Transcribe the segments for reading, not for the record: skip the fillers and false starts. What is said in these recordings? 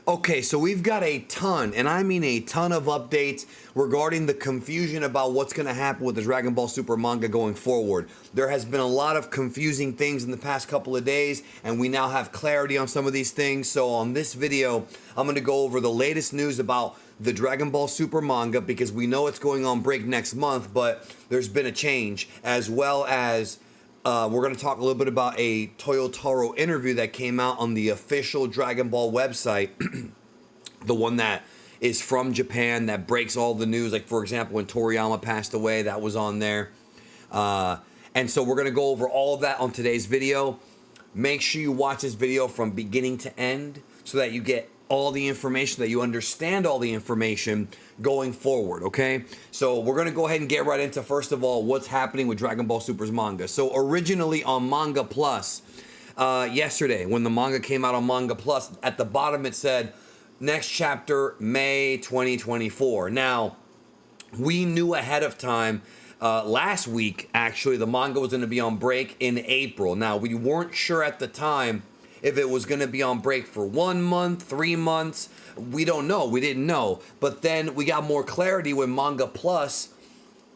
Okay, so we've got a ton, and I mean a ton of updates regarding the confusion about what's going to happen with the Dragon Ball Super manga going forward. There has been a lot of confusing things in the past couple of days, and we now have clarity on some of these things. So on this video, I'm going to go over the latest news about the Dragon Ball Super manga because we know it's going on break next month, but there's been a change, as well as we're going to talk a little bit about a Toyotaro interview that came out on the official Dragon Ball website, the one that is from Japan that breaks all the news. Like, for example, when Toriyama passed away, that was on there. And so we're going to go over all of that on today's video. Make sure you watch this video from beginning to end so that you get all the information, that you understand all the information going forward, okay? So we're going to go ahead and get right into, first of all, what's happening with Dragon Ball Super's manga. So originally on Manga Plus, yesterday, when the manga came out on Manga Plus, at the bottom it said, next chapter, May 2024. Now, we knew ahead of time, last week, actually, the manga was going to be on break in April. Now, we weren't sure at the time if it was going to be on break for 1 month, 3 months. We don't know. We didn't know. But then we got more clarity when Manga Plus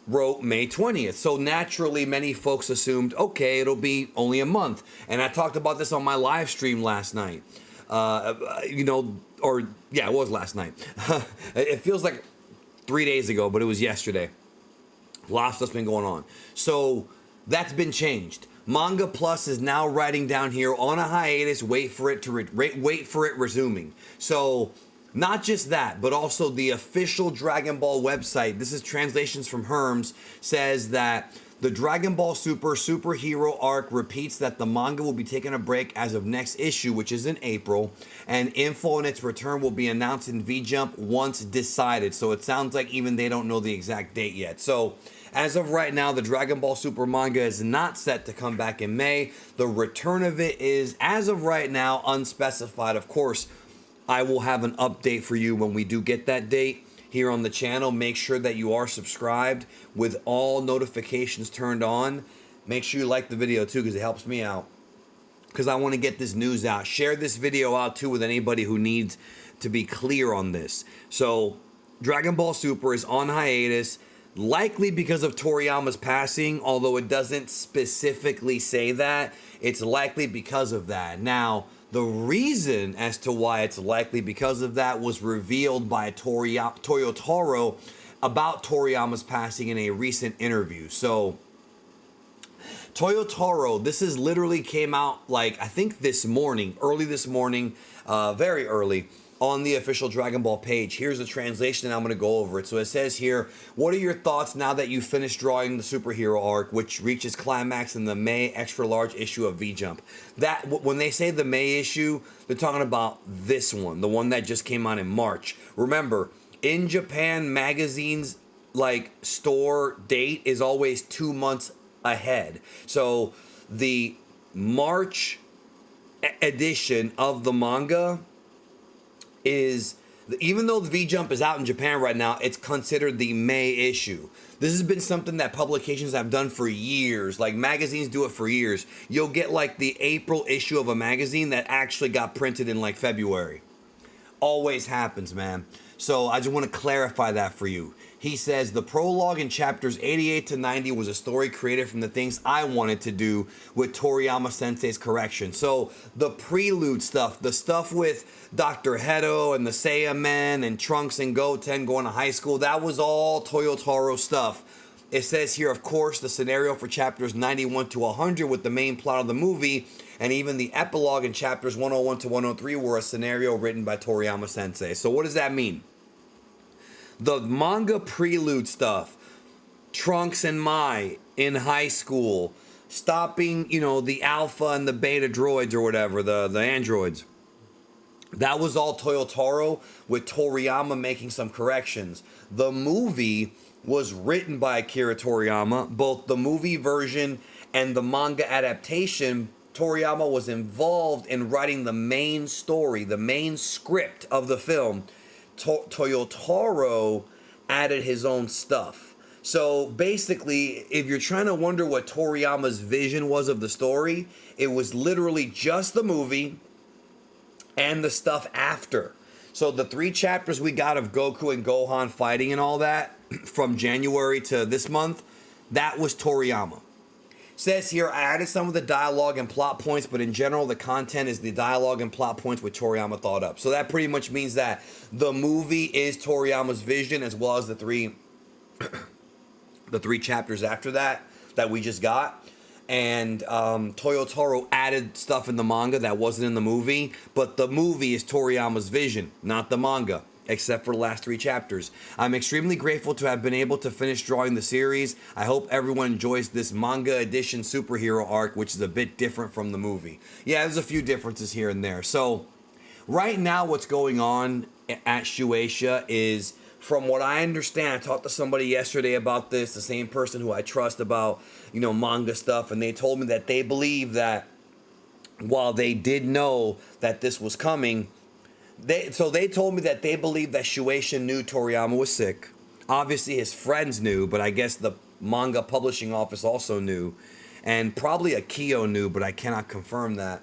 wrote May 20th. So naturally, many folks assumed, okay, it'll be only a month. And I talked about this on my live stream last night. It was last night. It feels like 3 days ago, but it was yesterday. Lots of stuff's been going on. So that's been changed. Manga Plus is now writing down here on a hiatus. Wait for it resuming. So not just that, but also the official Dragon Ball website. This is translations from Herms. Says that the Dragon Ball Super superhero arc repeats that the manga will be taking a break as of next issue, which is in April, and info on its return will be announced in V-Jump once decided. So it sounds like even they don't know the exact date yet. So as of right now, the Dragon Ball Super manga is not set to come back in May. The return of it is, as of right now, unspecified. Of course, I will have an update for you when we do get that date here on the channel. Make sure that you are subscribed with all notifications turned on. Make sure you like the video too, because it helps me out, because I want to get this news out. Share this video out too with anybody who needs to be clear on this. So Dragon Ball Super is on hiatus, likely because of Toriyama's passing, although it doesn't specifically say that. It's likely because of that. Now, the reason as to why it's likely because of that was revealed by Toyotaro about Toriyama's passing in a recent interview. So Toyotaro, this is literally came out like, I think this morning, early this morning, very early, on the official Dragon Ball page. Here's the translation and I'm going to go over it. So it says here, what are your thoughts now that you finished drawing the superhero arc, which reaches climax in the May extra large issue of V-Jump? That, when they say the May issue, they're talking about this one, the one that just came out in March. Remember, in Japan, magazines like store date is always 2 months ahead. So the March edition of the manga is, even though the V-Jump is out in Japan right now, it's considered the May issue. This has been something that publications have done for years. Like, magazines do it for years. You'll get like the April issue of a magazine that actually got printed in like February. Always happens, man. So I just want to clarify that for you. He says, the prologue in chapters 88 to 90 was a story created from the things I wanted to do with Toriyama Sensei's correction. So the prelude stuff, the stuff with Dr. Hedo and the Saiyamen and Trunks and Goten going to high school, that was all Toyotaro stuff. It says here, of course, the scenario for chapters 91 to 100 with the main plot of the movie, and even the epilogue in chapters 101 to 103 were a scenario written by Toriyama Sensei. So what does that mean? The manga prelude stuff, Trunks and Mai in high school, stopping, the alpha and the beta droids or whatever, the androids. That was all Toyotaro with Toriyama making some corrections. The movie was written by Akira Toriyama. Both the movie version and the manga adaptation, Toriyama was involved in writing the main story, the main script of the film. Toyotaro added his own stuff. So basically, if you're trying to wonder what Toriyama's vision was of the story, it was literally just the movie and the stuff after. So the 3 chapters we got of Goku and Gohan fighting and all that from January to this month, that was Toriyama. Says here, I added some of the dialogue and plot points, but in general, the content is the dialogue and plot points which Toriyama thought up. So that pretty much means that the movie is Toriyama's vision, as well as the three chapters after that we just got. And Toyotaro added stuff in the manga that wasn't in the movie, but the movie is Toriyama's vision, not the manga, except for the last 3 chapters. I'm extremely grateful to have been able to finish drawing the series. I hope everyone enjoys this manga edition superhero arc, which is a bit different from the movie. Yeah, there's a few differences here and there. So right now what's going on at Shueisha is, from what I understand, I talked to somebody yesterday about this, the same person who I trust about, manga stuff, and they told me that they believe that while they did know that this was coming, they told me that they believe that Shueisha knew Toriyama was sick. Obviously his friends knew, but I guess the manga publishing office also knew, and probably Akio knew, but I cannot confirm that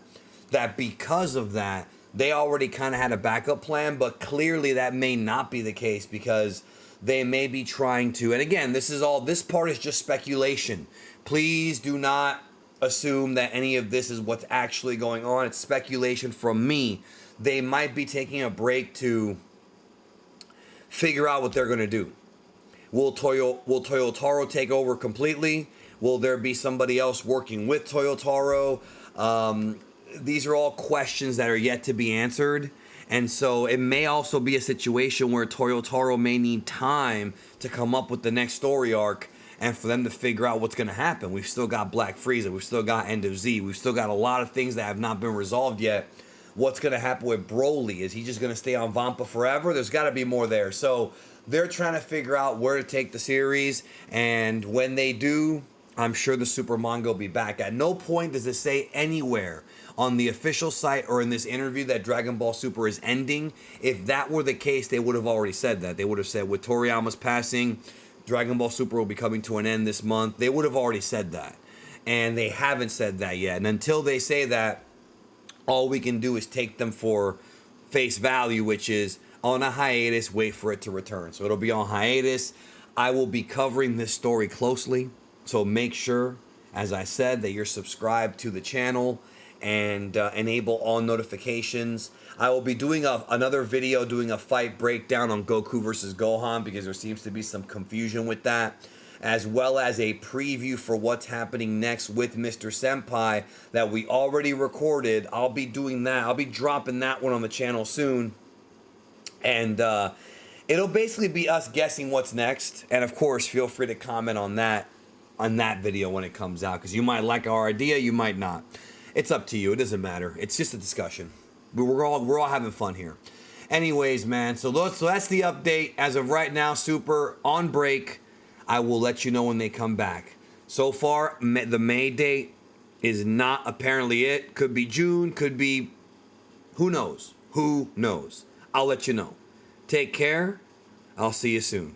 because of that, they already kind of had a backup plan, but clearly that may not be the case, because they may be trying to, and again, this part is just speculation. Please do not assume that any of this is what's actually going on. It's speculation from me. They might be taking a break to figure out what they're going to do. Will Toyotaro take over completely? Will there be somebody else working with Toyotaro? These are all questions that are yet to be answered. And so it may also be a situation where Toyotaro may need time to come up with the next story arc and for them to figure out what's going to happen. We've still got Black Frieza. We've still got End of Z. We've still got a lot of things that have not been resolved yet. What's going to happen with Broly? Is he just going to stay on Vampa forever? There's got to be more there. So they're trying to figure out where to take the series. And when they do, I'm sure the Super Manga will be back. At no point does it say anywhere on the official site or in this interview that Dragon Ball Super is ending. If that were the case, they would have already said that. They would have said with Toriyama's passing, Dragon Ball Super will be coming to an end this month. They would have already said that. And they haven't said that yet. And until they say that, all we can do is take them for face value, which is on a hiatus, wait for it to return. So it'll be on hiatus. I will be covering this story closely. So make sure, as I said, that you're subscribed to the channel and enable all notifications. I will be doing another video doing a fight breakdown on Goku versus Gohan, because there seems to be some confusion with that, as well as a preview for what's happening next with Mr. Senpai that we already recorded. I'll be doing that. I'll be dropping that one on the channel soon. And it'll basically be us guessing what's next. And of course, feel free to comment on that video when it comes out, because you might like our idea, you might not. It's up to you. It doesn't matter. It's just a discussion. We're all having fun here. Anyways, man, so that's the update. As of right now, Super on break. I will let you know when they come back. So far, the May date is not apparently it. Could be June, could be, who knows? Who knows? I'll let you know. Take care. I'll see you soon.